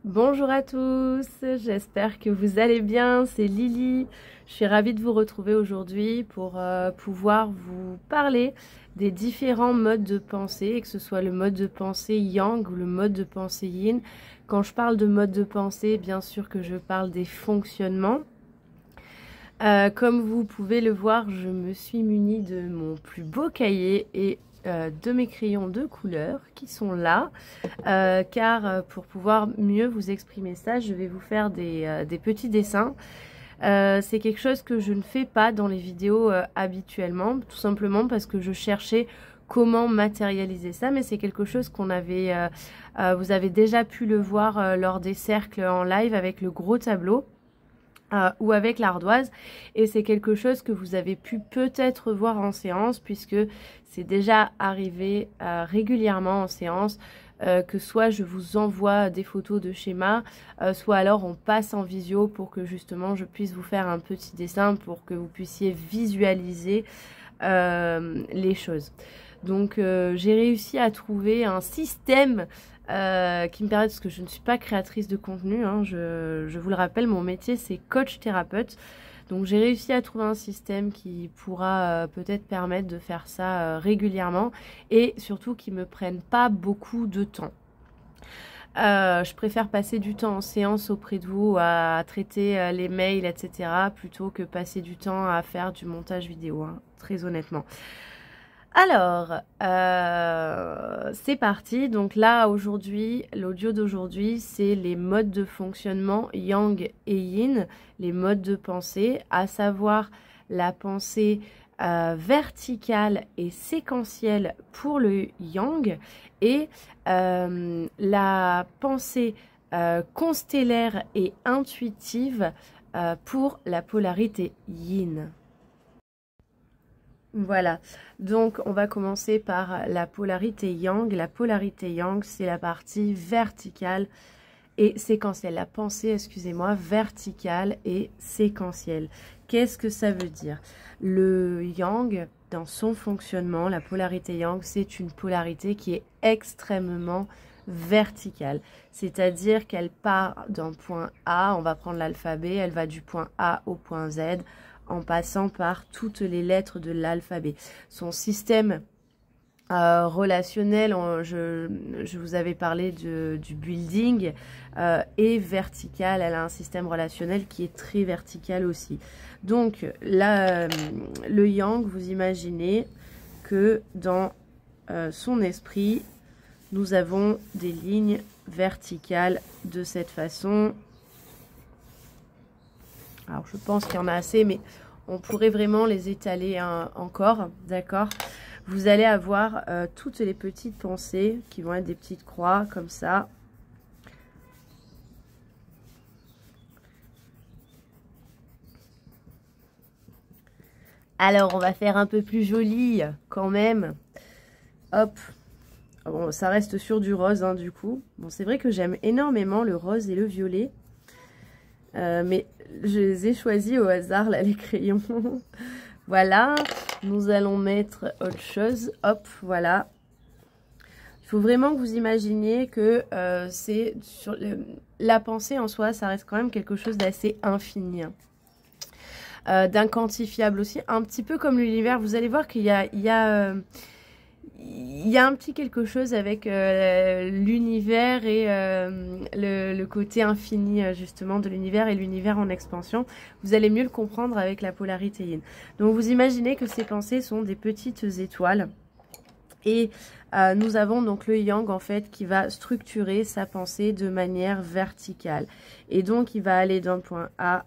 Bonjour à tous, j'espère que vous allez bien, c'est Lily. Je suis ravie de vous retrouver aujourd'hui pour pouvoir vous parler des différents modes de pensée, que ce soit le mode de pensée Yang ou le mode de pensée Yin. Quand je parle de mode de pensée, bien sûr que je parle des fonctionnements. Comme vous pouvez le voir, je me suis munie de mon plus beau cahier et de mes crayons de couleur qui sont là, car pour pouvoir mieux vous exprimer ça, je vais vous faire des petits dessins. C'est quelque chose que je ne fais pas dans les vidéos habituellement, tout simplement parce que je cherchais comment matérialiser ça, mais c'est quelque chose qu'on avait, vous avez déjà pu le voir lors des cercles en live avec le gros tableau. Ou avec l'ardoise, et c'est quelque chose que vous avez pu peut-être voir en séance, puisque c'est déjà arrivé régulièrement en séance, que soit je vous envoie des photos de schémas, soit alors on passe en visio pour que justement je puisse vous faire un petit dessin pour que vous puissiez visualiser les choses. Donc j'ai réussi à trouver un système qui me permet, parce que je ne suis pas créatrice de contenu, hein, je vous le rappelle, mon métier c'est coach thérapeute. Donc j'ai réussi à trouver un système qui pourra peut-être permettre de faire ça régulièrement et surtout qui ne me prenne pas beaucoup de temps. Je préfère passer du temps en séance auprès de vous à traiter les mails, etc. plutôt que passer du temps à faire du montage vidéo, hein, très honnêtement. Alors, c'est parti. Donc là, aujourd'hui, l'audio d'aujourd'hui, c'est les modes de fonctionnement Yang et Yin, les modes de pensée, à savoir la pensée verticale et séquentielle pour le Yang et la pensée constellaire et intuitive pour la polarité Yin. Voilà, donc on va commencer par la polarité Yang. La polarité Yang, c'est la partie verticale et séquentielle. La pensée, excusez-moi, verticale et séquentielle. Qu'est-ce que ça veut dire? Le Yang, dans son fonctionnement, la polarité Yang, c'est une polarité qui est extrêmement verticale. C'est-à-dire qu'elle part d'un point A, on va prendre l'alphabet, elle va du point A au point Z, en passant par toutes les lettres de l'alphabet. Son système relationnel, je vous avais parlé du building, est vertical. Elle a un système relationnel qui est très vertical aussi. Donc là, le Yang, vous imaginez que dans son esprit, nous avons des lignes verticales de cette façon. Alors, je pense qu'il y en a assez, mais on pourrait vraiment les étaler encore, d'accord? Vous allez avoir toutes les petites pensées qui vont être des petites croix, comme ça. Alors, on va faire un peu plus joli, quand même. Hop. Bon, ça reste sur du rose, hein, du coup. Bon, c'est vrai que j'aime énormément le rose et le violet. Mais je les ai choisis au hasard, là, les crayons. Voilà, nous allons mettre autre chose. Hop, voilà. Il faut vraiment que vous imaginiez que c'est sur la pensée en soi, ça reste quand même quelque chose d'assez infini. Hein. D'inquantifiable aussi, un petit peu comme l'univers. Vous allez voir qu'il y a un petit quelque chose avec l'univers et le côté infini justement de l'univers et l'univers en expansion. Vous allez mieux le comprendre avec la polarité Yin. Donc vous imaginez que ces pensées sont des petites étoiles et nous avons donc le Yang en fait qui va structurer sa pensée de manière verticale. Et donc il va aller d'un point A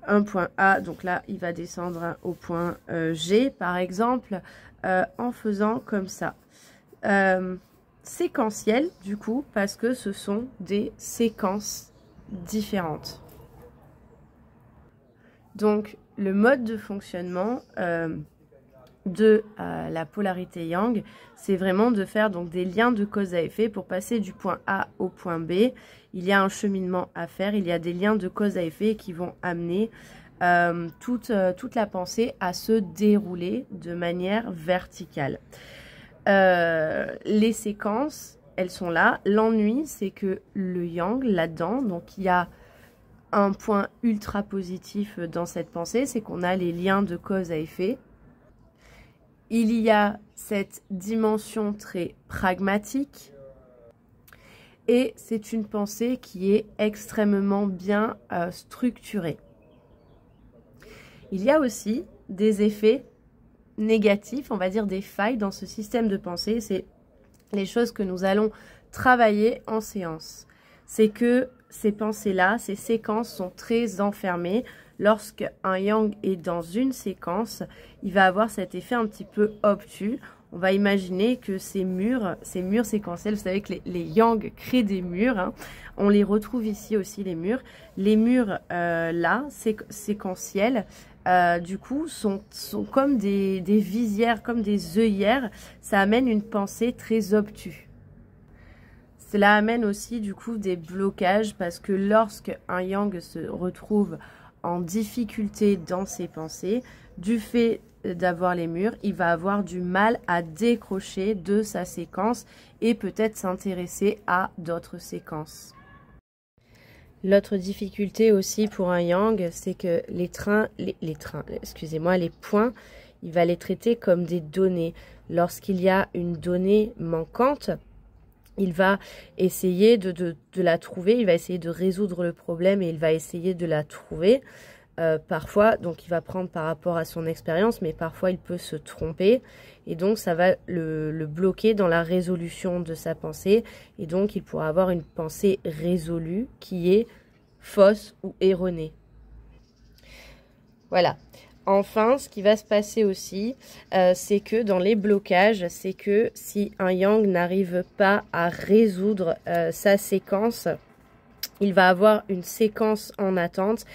un point A, donc là il va descendre au point G par exemple, en faisant comme ça. Séquentiel du coup, parce que ce sont des séquences différentes. Donc le mode de fonctionnement de la polarité Yang, c'est vraiment de faire donc des liens de cause à effet pour passer du point A au point B. Il y a un cheminement à faire, il y a des liens de cause à effet qui vont amener toute la pensée à se dérouler de manière verticale. les séquences, elles sont là. L'ennui, c'est que le yang, là-dedans, donc il y a un point ultra positif dans cette pensée, c'est qu'on a les liens de cause à effet. Il y a cette dimension très pragmatique et c'est une pensée qui est extrêmement bien structurée. Il y a aussi des effets négatifs, on va dire des failles dans ce système de pensée. C'est les choses que nous allons travailler en séance. C'est que ces pensées-là, ces séquences sont très enfermées. Lorsqu'un yang est dans une séquence, il va avoir cet effet un petit peu obtus. On va imaginer que ces murs séquentiels, vous savez que les yang créent des murs, hein. On les retrouve ici aussi, les murs. Les murs là, séquentiels, du coup, sont comme des visières, comme des œillères. Ça amène une pensée très obtuse. Cela amène aussi du coup des blocages parce que lorsque un yang se retrouve en difficulté dans ses pensées, du fait d'avoir les murs, il va avoir du mal à décrocher de sa séquence et peut-être s'intéresser à d'autres séquences. L'autre difficulté aussi pour un yang, c'est que les points, il va les traiter comme des données. Lorsqu'il y a une donnée manquante, il va essayer de la trouver, il va essayer de résoudre le problème et il va essayer de la trouver. Parfois, donc il va prendre par rapport à son expérience, mais parfois il peut se tromper. Et donc ça va le bloquer dans la résolution de sa pensée. Et donc il pourra avoir une pensée résolue qui est fausse ou erronée. Voilà. Enfin, ce qui va se passer aussi, c'est que dans les blocages, c'est que si un yang n'arrive pas à résoudre sa séquence, il va avoir une séquence en attente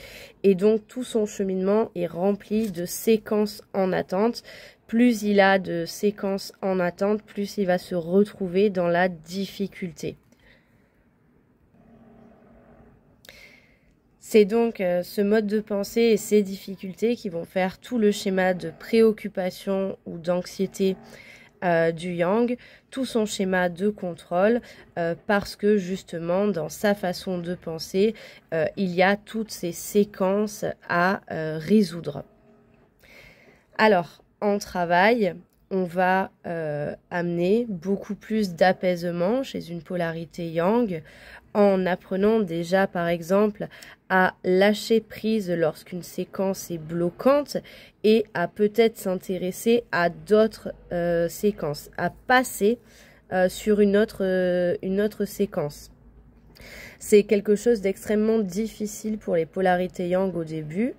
et donc tout son cheminement est rempli de séquences en attente. Plus il a de séquences en attente, plus il va se retrouver dans la difficulté. C'est donc ce mode de pensée et ces difficultés qui vont faire tout le schéma de préoccupation ou d'anxiété du yang, tout son schéma de contrôle, parce que justement dans sa façon de penser, il y a toutes ces séquences à résoudre. Alors, en travail, on va amener beaucoup plus d'apaisement chez une polarité yang, en apprenant déjà par exemple à lâcher prise lorsqu'une séquence est bloquante et à peut-être s'intéresser à d'autres séquences, à passer sur une autre séquence. C'est quelque chose d'extrêmement difficile pour les polarités yang au début,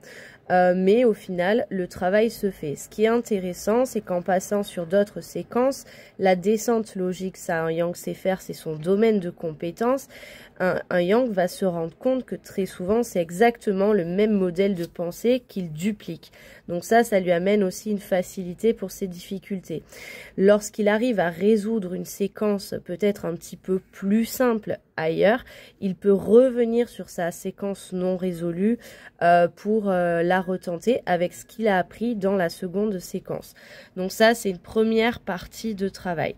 mais au final, le travail se fait. Ce qui est intéressant, c'est qu'en passant sur d'autres séquences, la descente logique, ça, un yang sait faire, c'est son domaine de compétence. Un yang va se rendre compte que très souvent, c'est exactement le même modèle de pensée qu'il duplique. Donc ça lui amène aussi une facilité pour ses difficultés. Lorsqu'il arrive à résoudre une séquence peut-être un petit peu plus simple ailleurs, il peut revenir sur sa séquence non résolue pour la retenter avec ce qu'il a appris dans la seconde séquence. Donc ça, c'est une première partie de travail.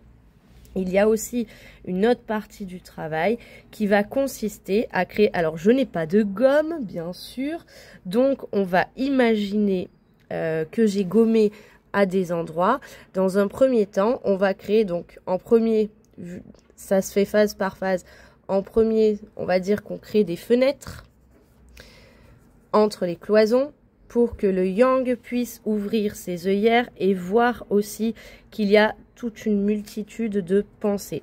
Il y a aussi une autre partie du travail qui va consister à créer... Alors, je n'ai pas de gomme, bien sûr. Donc, on va imaginer que j'ai gommé à des endroits. Dans un premier temps, on va créer, donc, en premier, ça se fait phase par phase. En premier, on va dire qu'on crée des fenêtres entre les cloisons pour que le yang puisse ouvrir ses œillères et voir aussi qu'il y a toute une multitude de pensées.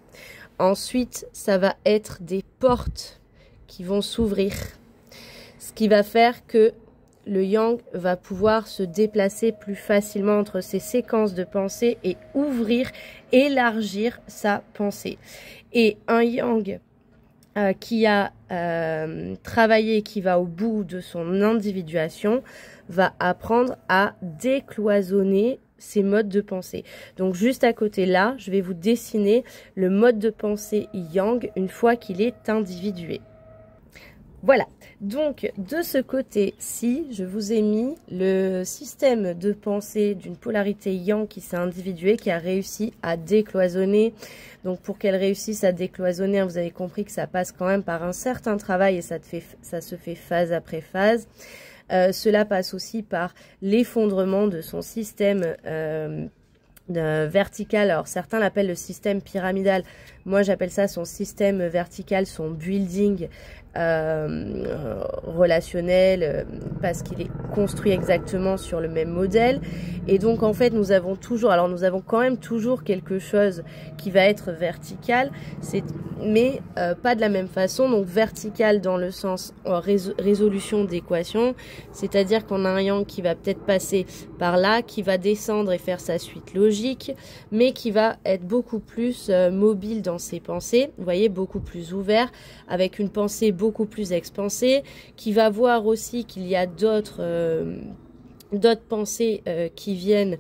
Ensuite, ça va être des portes qui vont s'ouvrir, ce qui va faire que le yang va pouvoir se déplacer plus facilement entre ces séquences de pensée et ouvrir, élargir sa pensée. Et un yang qui a travaillé, qui va au bout de son individuation, va apprendre à décloisonner ces modes de pensée. Donc juste à côté là, je vais vous dessiner le mode de pensée yang une fois qu'il est individué. Voilà, donc de ce côté-ci, je vous ai mis le système de pensée d'une polarité yang qui s'est individuée, qui a réussi à décloisonner. Donc pour qu'elle réussisse à décloisonner, vous avez compris que ça passe quand même par un certain travail et ça se fait phase après phase. Cela passe aussi par l'effondrement de son système vertical. Alors certains l'appellent le système pyramidal, moi j'appelle ça son système vertical, son building relationnel, parce qu'il est construit exactement sur le même modèle. Et donc en fait nous avons quand même toujours quelque chose qui va être vertical, mais pas de la même façon. Donc vertical dans le sens résolution d'équation, c'est-à-dire qu'on a un yang qui va peut-être passer par là, qui va descendre et faire sa suite logique, mais qui va être beaucoup plus mobile dans ses pensées, vous voyez, beaucoup plus ouvert, avec une pensée beaucoup plus expansée, qui va voir aussi qu'il y a d'autres pensées qui viennent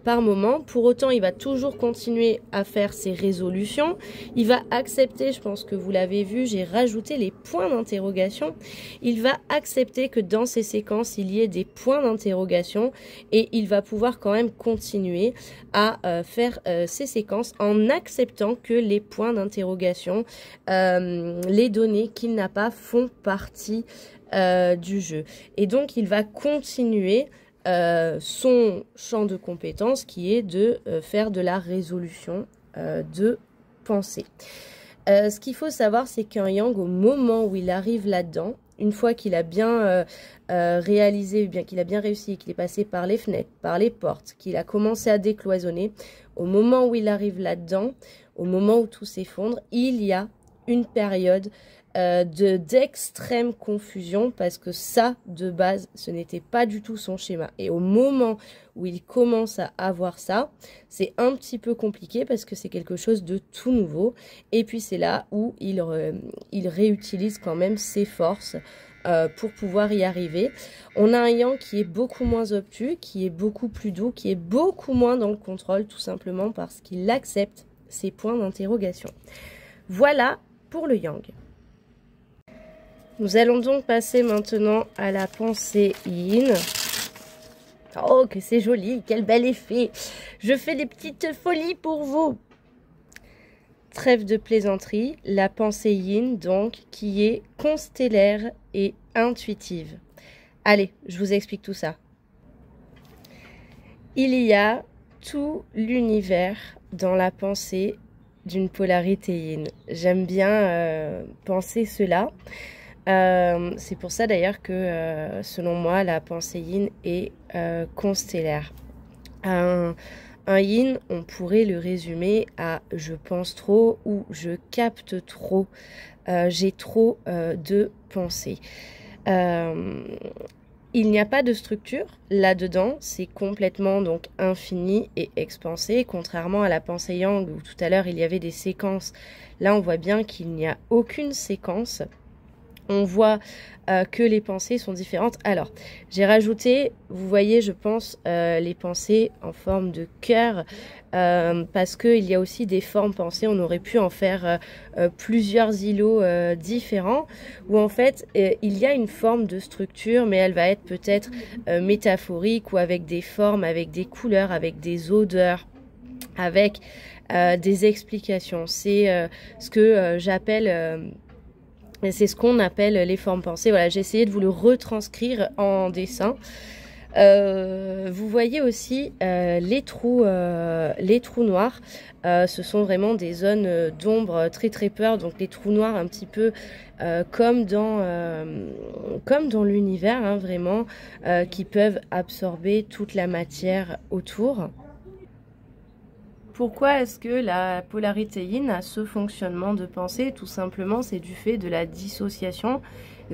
par moment. Pour autant, il va toujours continuer à faire ses résolutions. Il va accepter, je pense que vous l'avez vu, j'ai rajouté les points d'interrogation. Il va accepter que dans ces séquences, il y ait des points d'interrogation et il va pouvoir quand même continuer à faire ces séquences en acceptant que les points d'interrogation, les données qu'il n'a pas font partie du jeu. Et donc, il va continuer son champ de compétences qui est de faire de la résolution de pensée. Ce qu'il faut savoir, c'est qu'un yang, au moment où il arrive là-dedans, une fois qu'il a bien réalisé, bien qu'il a bien réussi, qu'il est passé par les fenêtres, par les portes, qu'il a commencé à décloisonner, au moment où il arrive là-dedans, au moment où tout s'effondre, il y a une période d'extrême confusion, parce que ça, de base, ce n'était pas du tout son schéma. Et au moment où il commence à avoir ça, c'est un petit peu compliqué parce que c'est quelque chose de tout nouveau. Et puis c'est là où il réutilise quand même ses forces pour pouvoir y arriver. On a un yang qui est beaucoup moins obtus, qui est beaucoup plus doux, qui est beaucoup moins dans le contrôle, tout simplement parce qu'il accepte ses points d'interrogation. Voilà pour le yang. Nous allons donc passer maintenant à la pensée yin. Oh, que c'est joli, quel bel effet. Je fais des petites folies pour vous. Trêve de plaisanterie, la pensée yin, donc, qui est constellaire et intuitive. Allez, je vous explique tout ça. Il y a tout l'univers dans la pensée d'une polarité yin. J'aime bien penser cela. C'est pour ça d'ailleurs que selon moi la pensée yin est constellaire. Un yin, on pourrait le résumer à je pense trop ou je capte trop, j'ai trop de pensées. Il n'y a pas de structure là-dedans, c'est complètement donc infini et expansé, contrairement à la pensée yang où tout à l'heure il y avait des séquences. Là on voit bien qu'il n'y a aucune séquence. On voit que les pensées sont différentes. Alors, j'ai rajouté, vous voyez, je pense, les pensées en forme de cœur, parce qu'il y a aussi des formes pensées. On aurait pu en faire plusieurs îlots différents, où en fait, il y a une forme de structure, mais elle va être peut-être métaphorique, ou avec des formes, avec des couleurs, avec des odeurs, avec des explications. C'est ce que j'appelle... c'est ce qu'on appelle les formes pensées. Voilà, j'ai essayé de vous le retranscrire en dessin. Vous voyez aussi les trous noirs. Ce sont vraiment des zones d'ombre très très peur. Donc les trous noirs un petit peu comme dans l'univers, hein, vraiment, qui peuvent absorber toute la matière autour. Pourquoi est-ce que la polarité yin a ce fonctionnement de pensée? Tout simplement, c'est du fait de la dissociation,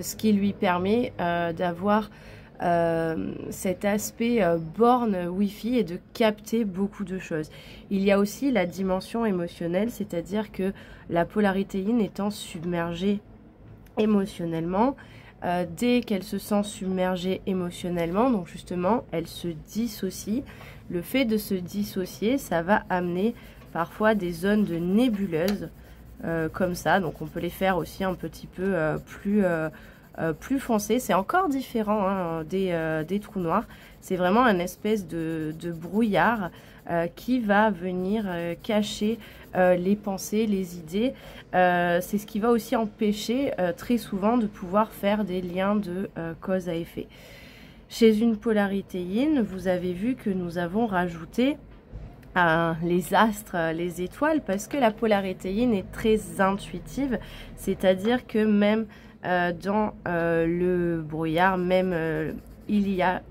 ce qui lui permet d'avoir cet aspect borne Wi-Fi et de capter beaucoup de choses. Il y a aussi la dimension émotionnelle, c'est-à-dire que la polarité yin étant submergée émotionnellement, dès qu'elle se sent submergée émotionnellement, donc justement, elle se dissocie. Le fait de se dissocier, ça va amener parfois des zones de nébuleuse comme ça. Donc on peut les faire aussi un petit peu plus foncés. C'est encore différent hein, des trous noirs. C'est vraiment une espèce de brouillard qui va venir cacher les pensées, les idées. C'est ce qui va aussi empêcher très souvent de pouvoir faire des liens de cause à effet. Chez une polarité yin, vous avez vu que nous avons rajouté les astres, les étoiles, parce que la polarité yin est très intuitive, c'est-à-dire que même dans le brouillard, même il y a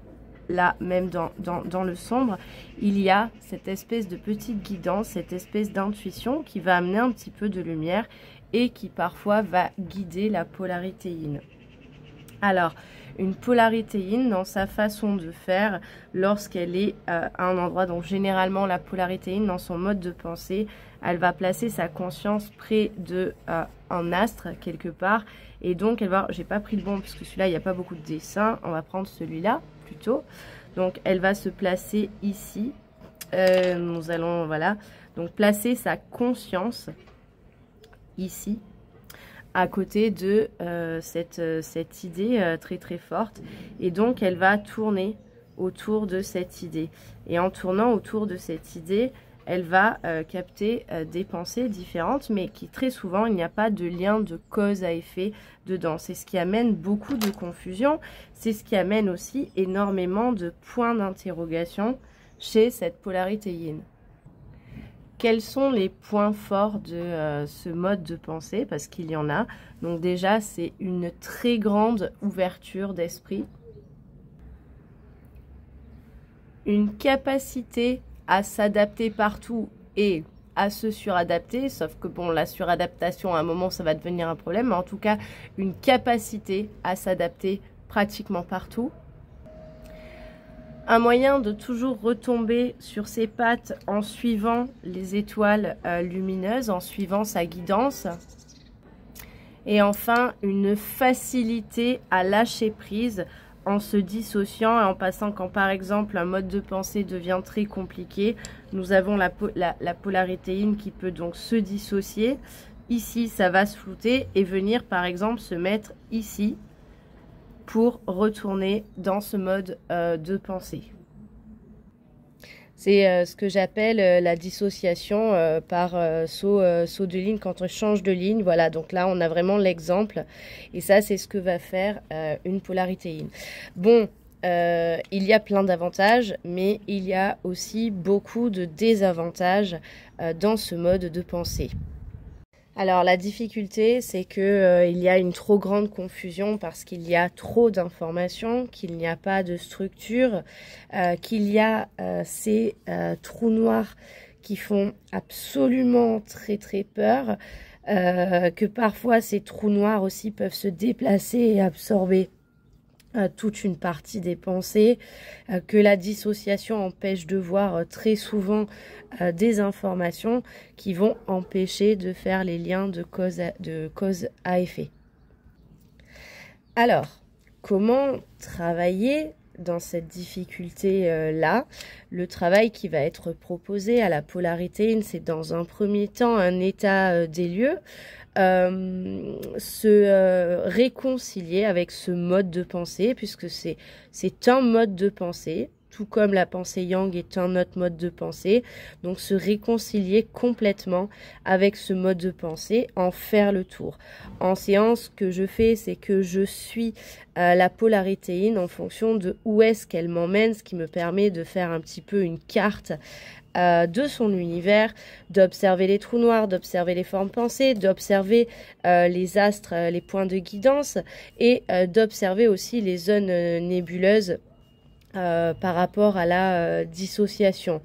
là, même dans le sombre, il y a cette espèce de petite guidance, cette espèce d'intuition qui va amener un petit peu de lumière et qui parfois va guider la polarité yin. Alors, une polarité yin dans sa façon de faire lorsqu'elle est à un endroit, donc généralement la polarité yin dans son mode de pensée, elle va placer sa conscience près de un astre quelque part et donc elle va, j'ai pas pris le bon parce que celui-là il n'y a pas beaucoup de dessins, on va prendre celui-là plutôt, donc elle va se placer ici, nous allons voilà, donc placer sa conscience ici à côté de cette idée très très forte et donc elle va tourner autour de cette idée et en tournant autour de cette idée elle va capter des pensées différentes mais qui très souvent il n'y a pas de lien de cause à effet dedans. C'est ce qui amène beaucoup de confusion, c'est ce qui amène aussi énormément de points d'interrogation chez cette polarité yin. Quels sont les points forts de ce mode de pensée? Parce qu'il y en a. Donc déjà, c'est une très grande ouverture d'esprit. Une capacité à s'adapter partout et à se suradapter. Sauf que bon, la suradaptation, à un moment, ça va devenir un problème. Mais en tout cas, une capacité à s'adapter pratiquement partout. Un moyen de toujours retomber sur ses pattes en suivant les étoiles lumineuses, en suivant sa guidance. Et enfin, une facilité à lâcher prise en se dissociant et en passant quand par exemple un mode de pensée devient très compliqué. Nous avons la polarité yin qui peut donc se dissocier. Ici, ça va se flouter et venir par exemple se mettre ici pour retourner dans ce mode de pensée. C'est ce que j'appelle la dissociation par saut de ligne quand on change de ligne. Voilà, donc là on a vraiment l'exemple et ça c'est ce que va faire une polarité yin. Bon, il y a plein d'avantages mais il y a aussi beaucoup de désavantages dans ce mode de pensée. Alors la difficulté, c'est que il y a une trop grande confusion parce qu'il y a trop d'informations, qu'il n'y a pas de structure, qu'il y a ces trous noirs qui font absolument très très peur, que parfois ces trous noirs aussi peuvent se déplacer et absorber toute une partie des pensées, que la dissociation empêche de voir très souvent des informations qui vont empêcher de faire les liens de cause à effet. Alors, comment travailler dans cette difficulté-là? Le travail qui va être proposé à la polarité yin, c'est dans un premier temps un état des lieux, se réconcilier avec ce mode de pensée, puisque c'est un mode de pensée, tout comme la pensée yang est un autre mode de pensée. Donc se réconcilier complètement avec ce mode de pensée, en faire le tour. En séance, ce que je fais, c'est que je suis la polarité yin en fonction de où est-ce qu'elle m'emmène, ce qui me permet de faire un petit peu une carte de son univers, d'observer les trous noirs, d'observer les formes pensées, d'observer les astres, les points de guidance et d'observer aussi les zones nébuleuses par rapport à la dissociation.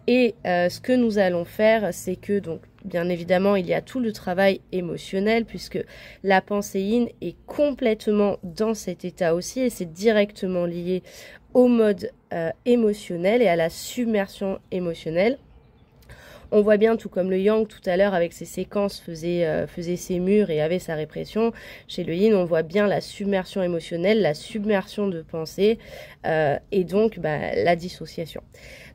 Et ce que nous allons faire, c'est que donc bien évidemment il y a tout le travail émotionnel puisque la pensée yin est complètement dans cet état aussi et c'est directement lié au mode émotionnel et à la submersion émotionnelle. On voit bien, tout comme le yang tout à l'heure avec ses séquences faisait ses murs et avait sa répression, chez le yin on voit bien la submersion émotionnelle, la submersion de pensée et donc la dissociation.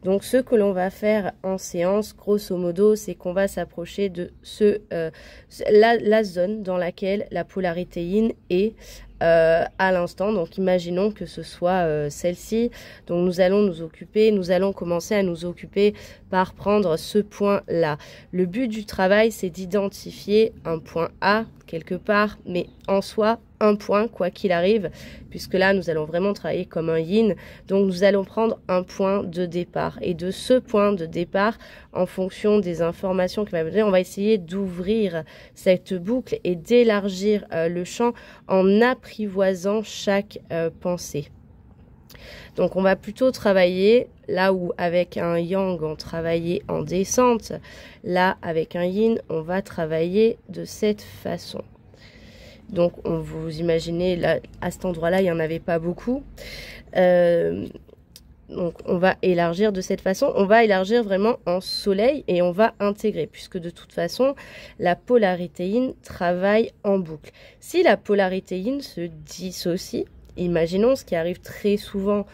Donc ce que l'on va faire en séance, grosso modo, c'est qu'on va s'approcher de la zone dans laquelle la polarité yin est à l'instant. Donc imaginons que ce soit celle-ci. Donc nous allons commencer à nous occuper par prendre ce point-là. Le but du travail, c'est d'identifier un point A quelque part, mais en soi, un point, quoi qu'il arrive, puisque là, nous allons vraiment travailler comme un yin. Donc, nous allons prendre un point de départ. Et de ce point de départ, en fonction des informations qu'il va me donner, on va essayer d'ouvrir cette boucle et d'élargir le champ en apprivoisant chaque pensée. Donc, on va plutôt travailler là où avec un yang, on travaillait en descente. Là, avec un yin, on va travailler de cette façon. Donc, vous imaginez, là, à cet endroit-là, il n'y en avait pas beaucoup. Donc, on va élargir de cette façon. On va élargir vraiment en soleil et on va intégrer, puisque de toute façon, la polarité yin travaille en boucle. Si la polarité yin se dissocie, imaginons ce qui arrive très souvent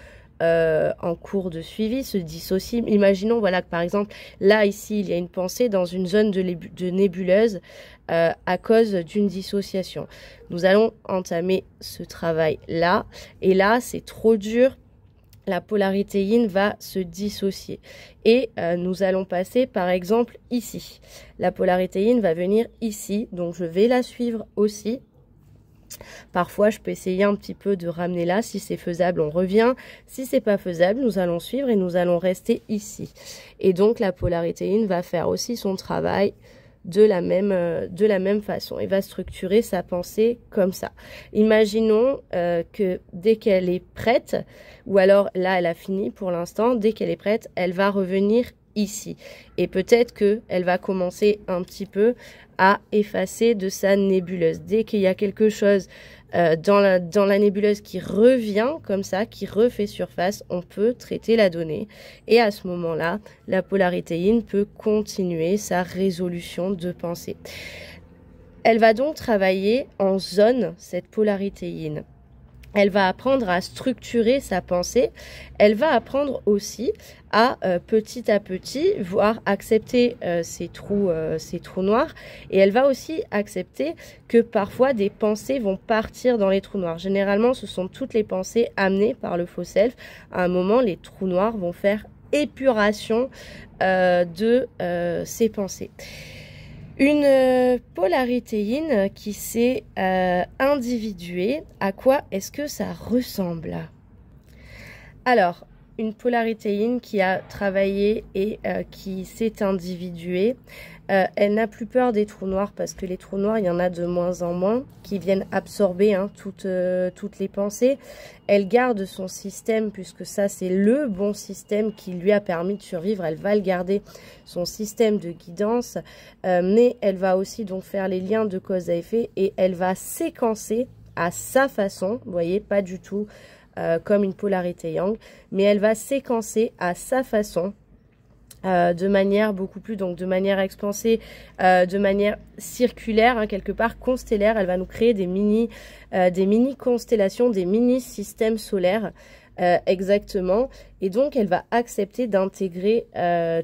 en cours de suivi, se dissocie. Imaginons voilà, que par exemple, là, ici, il y a une pensée dans une zone de nébuleuse à cause d'une dissociation. Nous allons entamer ce travail-là. Et là, c'est trop dur. La polarité yin va se dissocier. Et nous allons passer, par exemple, ici. La polarité yin va venir ici. Donc, je vais la suivre aussi. Parfois, je peux essayer un petit peu de ramener là. Si c'est faisable, on revient. Si c'est pas faisable, nous allons suivre et nous allons rester ici. Et donc, la polarité yin va faire aussi son travail de la même façon. Il va structurer sa pensée comme ça. Imaginons que dès qu'elle est prête, ou alors là, elle a fini pour l'instant, dès qu'elle est prête, elle va revenir ici. Et peut-être qu'elle va commencer un petit peu à effacer de sa nébuleuse. Dès qu'il y a quelque chose dans la nébuleuse qui revient comme ça, qui refait surface, on peut traiter la donnée. Et à ce moment-là, la polarité yin peut continuer sa résolution de pensée. Elle va donc travailler en zone, cette polarité yin. Elle va apprendre à structurer sa pensée. Elle va apprendre aussi à petit, voire accepter ces trous noirs. Et elle va aussi accepter que parfois des pensées vont partir dans les trous noirs. Généralement, ce sont toutes les pensées amenées par le faux self. À un moment, les trous noirs vont faire épuration de ces pensées. Une polarité yin qui s'est individuée, à quoi est-ce que ça ressemble? Alors, une polarité yin qui a travaillé et qui s'est individuée, elle n'a plus peur des trous noirs parce que les trous noirs, il y en a de moins en moins qui viennent absorber toutes les pensées. Elle garde son système puisque ça, c'est le bon système qui lui a permis de survivre. Elle va le garder, son système de guidance, mais elle va aussi donc faire les liens de cause à effet et elle va séquencer à sa façon, vous voyez, pas du tout comme une polarité yang, mais elle va séquencer à sa façon, de manière beaucoup plus, donc de manière expansée, de manière circulaire, hein, quelque part constellaire. Elle va nous créer des mini constellations, des mini systèmes solaires, exactement. Et donc elle va accepter d'intégrer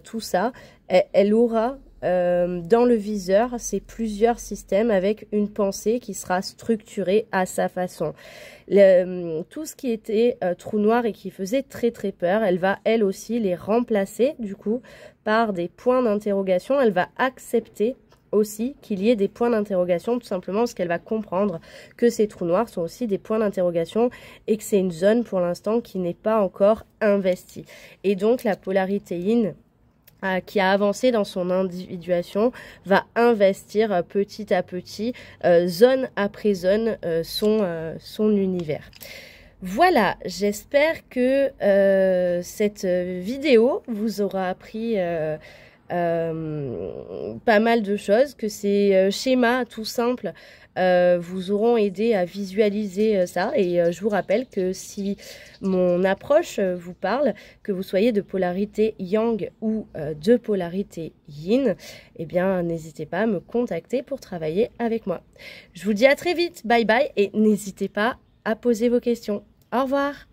tout ça. Elle aura dans le viseur, c'est plusieurs systèmes avec une pensée qui sera structurée à sa façon. Tout ce qui était trou noir et qui faisait très peur, elle va elle aussi les remplacer du coup par des points d'interrogation. Elle va accepter aussi qu'il y ait des points d'interrogation, tout simplement parce qu'elle va comprendre que ces trous noirs sont aussi des points d'interrogation et que c'est une zone pour l'instant qui n'est pas encore investie. Et donc la polarité yin qui a avancé dans son individuation, va investir petit à petit, zone après zone, son univers. Voilà, j'espère que cette vidéo vous aura appris pas mal de choses, que ces schémas tout simples vous auront aidé à visualiser ça. Et je vous rappelle que si mon approche vous parle, que vous soyez de polarité yang ou de polarité yin, eh bien n'hésitez pas à me contacter pour travailler avec moi. Je vous dis à très vite, bye bye, et n'hésitez pas à poser vos questions. Au revoir.